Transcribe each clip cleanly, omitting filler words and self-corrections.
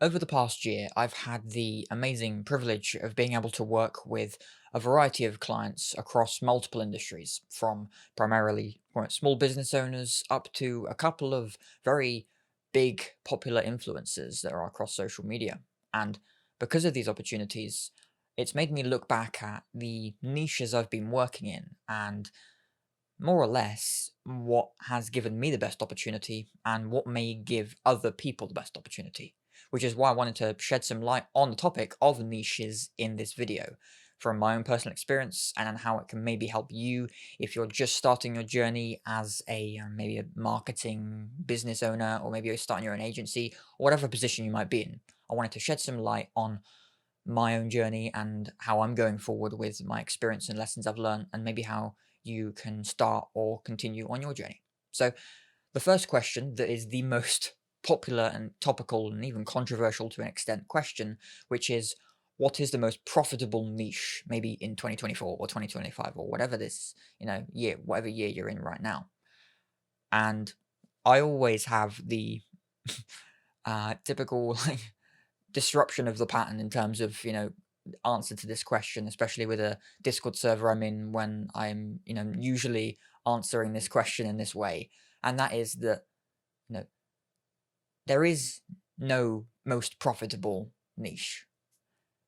Over the past year, I've had the amazing privilege of being able to work with a variety of clients across multiple industries, from primarily small business owners up to a couple of very big popular influencers that are across social media. And because of these opportunities, it's made me look back at the niches I've been working in and more or less what has given me the best opportunity and what may give other people the best opportunity, which is why I wanted to shed some light on the topic of niches in this video from my own personal experience and on how it can maybe help you if you're just starting your journey as a maybe a marketing business owner, or maybe you're starting your own agency, or whatever position you might be in. I wanted to shed some light on my own journey and how I'm going forward with my experience and lessons I've learned, and maybe how you can start or continue on your journey. So, the first question that is the most popular and topical and even controversial to an extent question, which is, what is the most profitable niche maybe in 2024 or 2025 or whatever this, year, whatever year you're in right now? And I always have the typical like disruption of the pattern in terms of answer to this question, especially with a Discord server I'm in, when I'm usually answering this question in this way. And that is that you know there is no most profitable niche,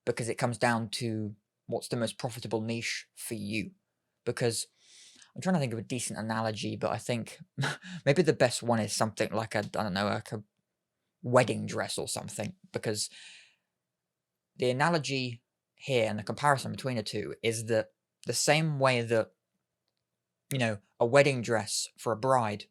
because it comes down to what's the most profitable niche for you. Because I'm trying to think of a decent analogy, but I think maybe the best one is something like I don't know, like a wedding dress or something. Because the analogy here and the comparison between the two is that the same way that, a wedding dress for a bride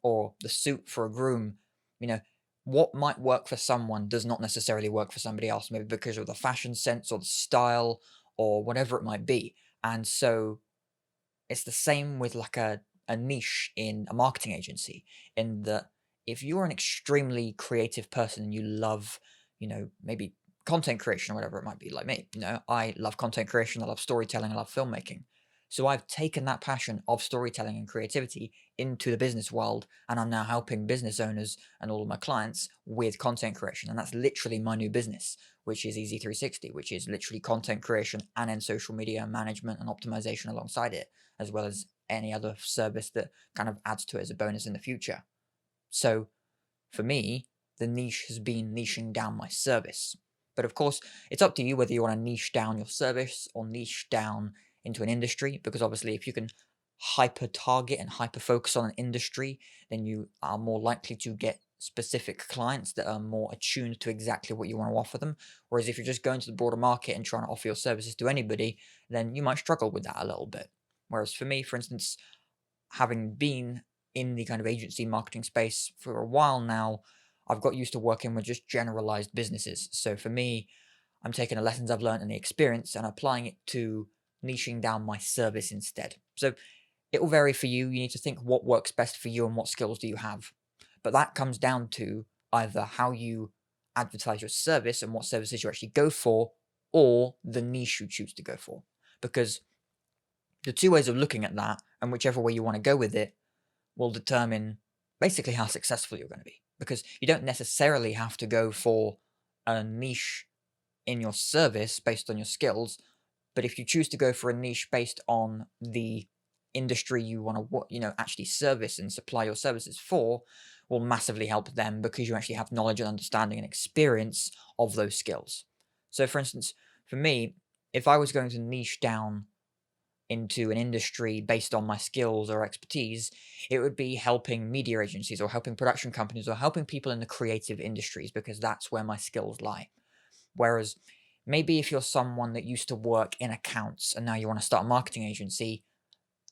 or the suit for a groom, you know, what might work for someone does not necessarily work for somebody else, maybe because of the fashion sense or the style or whatever it might be. And so it's the same with like a niche in a marketing agency, in that if you're an extremely creative person and you love, maybe content creation or whatever it might be, like me, I love content creation, I love storytelling, I love filmmaking. So I've taken that passion of storytelling and creativity into the business world, and I'm now helping business owners and all of my clients with content creation. And that's literally my new business, which is Easy 360, which is literally content creation and then social media management and optimization alongside it, as well as any other service that kind of adds to it as a bonus in the future. So for me, the niche has been niching down my service. But of course, it's up to you whether you want to niche down your service or niche down into an industry, because obviously, if you can hyper target and hyper focus on an industry, then you are more likely to get specific clients that are more attuned to exactly what you want to offer them. Whereas if you're just going to the broader market and trying to offer your services to anybody, then you might struggle with that a little bit. Whereas for me, for instance, having been in the kind of agency marketing space for a while now, I've got used to working with just generalized businesses. So for me, I'm taking the lessons I've learned and the experience and applying it to niching down my service instead. So it will vary for you. You need to think what works best for you and what skills do you have. But that comes down to either how you advertise your service and what services you actually go for, or the niche you choose to go for. Because the two ways of looking at that, and whichever way you want to go with it, will determine basically how successful you're going to be. Because you don't necessarily have to go for a niche in your service based on your skills, but if you choose to go for a niche based on the industry you want to, actually service and supply your services for, will massively help them, because you actually have knowledge and understanding and experience of those skills. So, for instance, for me, if I was going to niche down into an industry based on my skills or expertise, it would be helping media agencies or helping production companies or helping people in the creative industries, because that's where my skills lie. Whereas maybe if you're someone that used to work in accounts and now you want to start a marketing agency,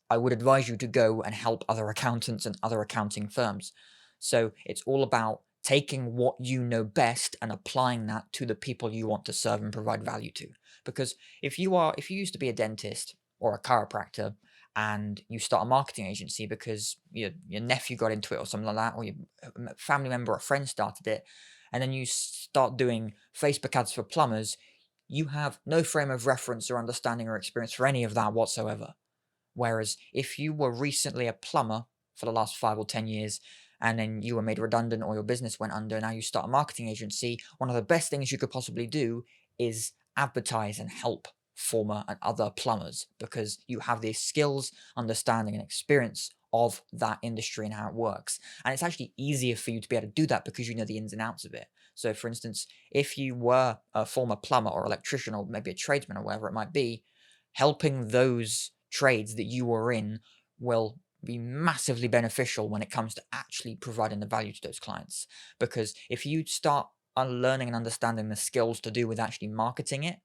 I would advise you to go and help other accountants and other accounting firms. So it's all about taking what you know best and applying that to the people you want to serve and provide value to. Because if you used to be a dentist or a chiropractor and you start a marketing agency because your nephew got into it or something like that, or your family member or friend started it, and then you start doing Facebook ads for plumbers, you have no frame of reference or understanding or experience for any of that whatsoever. Whereas if you were recently a plumber for the last 5 or 10 years and then you were made redundant or your business went under, now you start a marketing agency, one of the best things you could possibly do is advertise and help former and other plumbers, because you have the skills, understanding, and experience of that industry and how it works. And it's actually easier for you to be able to do that because you know the ins and outs of it. So, for instance, if you were a former plumber or electrician or maybe a tradesman or whatever it might be, helping those trades that you were in will be massively beneficial when it comes to actually providing the value to those clients. Because if you start learning and understanding the skills to do with actually marketing it,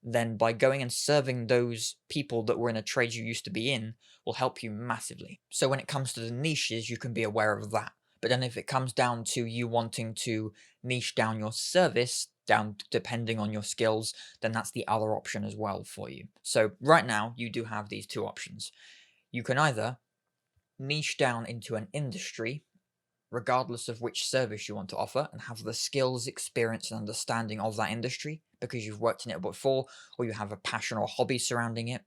then by going and serving those people that were in a trade you used to be in will help you massively. So when it comes to the niches, you can be aware of that. But then if it comes down to you wanting to niche down your service, down depending on your skills, then that's the other option as well for you. So right now, you do have these two options. You can either niche down into an industry regardless of which service you want to offer, and have the skills, experience, and understanding of that industry because you've worked in it before, or you have a passion or hobby surrounding it,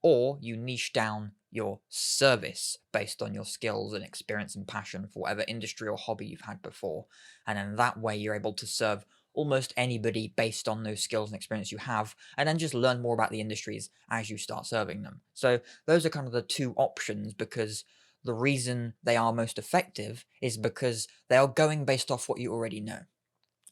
or you niche down your service based on your skills and experience and passion for whatever industry or hobby you've had before. And then that way you're able to serve almost anybody based on those skills and experience you have, and then just learn more about the industries as you start serving them. So those are kind of the two options, because the reason they are most effective is because they are going based off what you already know.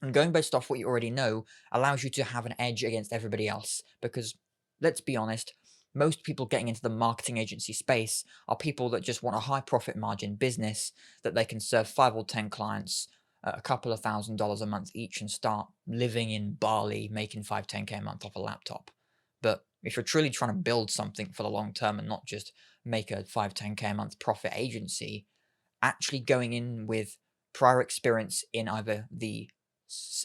And going based off what you already know allows you to have an edge against everybody else. Because let's be honest, most people getting into the marketing agency space are people that just want a high profit margin business that they can serve 5 or 10 clients at a couple of $1,000s a month each and start living in Bali, making 5, 10K a month off a laptop. But if you're truly trying to build something for the long term and not just make a 5, 10K a month profit agency, actually going in with prior experience in either the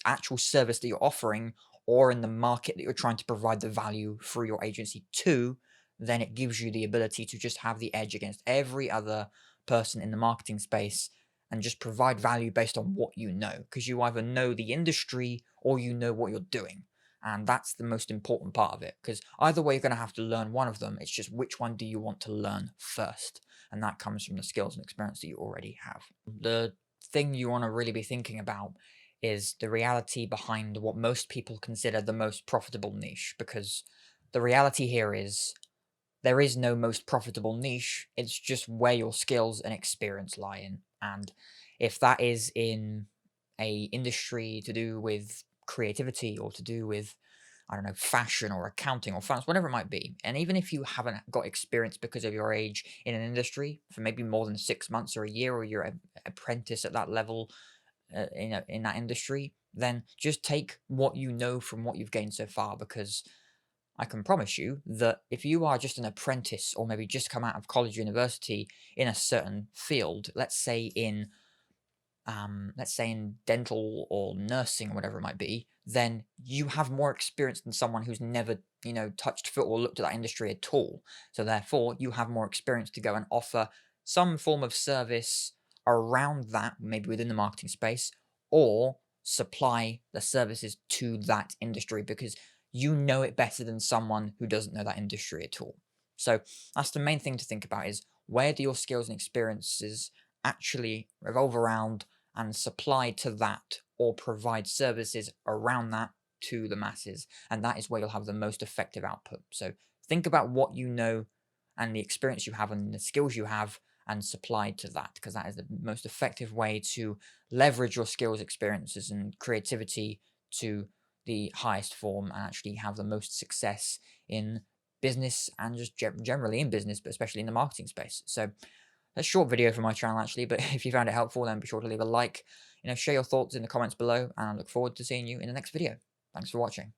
actual service that you're offering or in the market that you're trying to provide the value through your agency to, then it gives you the ability to just have the edge against every other person in the marketing space and just provide value based on what you know, because you either know the industry or you know what you're doing. And that's the most important part of it, because either way, you're going to have to learn one of them. It's just which one do you want to learn first? And that comes from the skills and experience that you already have. The thing you want to really be thinking about is the reality behind what most people consider the most profitable niche, because the reality here is there is no most profitable niche. It's just where your skills and experience lie in. And if that is in a industry to do with creativity or to do with, I don't know, fashion or accounting or finance, whatever it might be. And even if you haven't got experience because of your age in an industry for maybe more than 6 months or a year, or you're an apprentice at that level in that industry, then just take what you know from what you've gained so far, because I can promise you that if you are just an apprentice or maybe just come out of college, university in a certain field, let's say in dental or nursing or whatever it might be, then you have more experience than someone who's never, touched foot or looked at that industry at all. So therefore, you have more experience to go and offer some form of service around that, maybe within the marketing space, or supply the services to that industry because you know it better than someone who doesn't know that industry at all. So that's the main thing to think about, is where do your skills and experiences actually revolve around and supply to that, or provide services around that to the masses. And that is where you'll have the most effective output. So think about what you know and the experience you have and the skills you have, and supply to that, because that is the most effective way to leverage your skills, experiences, and creativity to the highest form and actually have the most success in business and just generally in business, but especially in the marketing space. So a short video for my channel actually, but if you found it helpful, then be sure to leave a like, share your thoughts in the comments below, and I look forward to seeing you in the next video. Thanks for watching.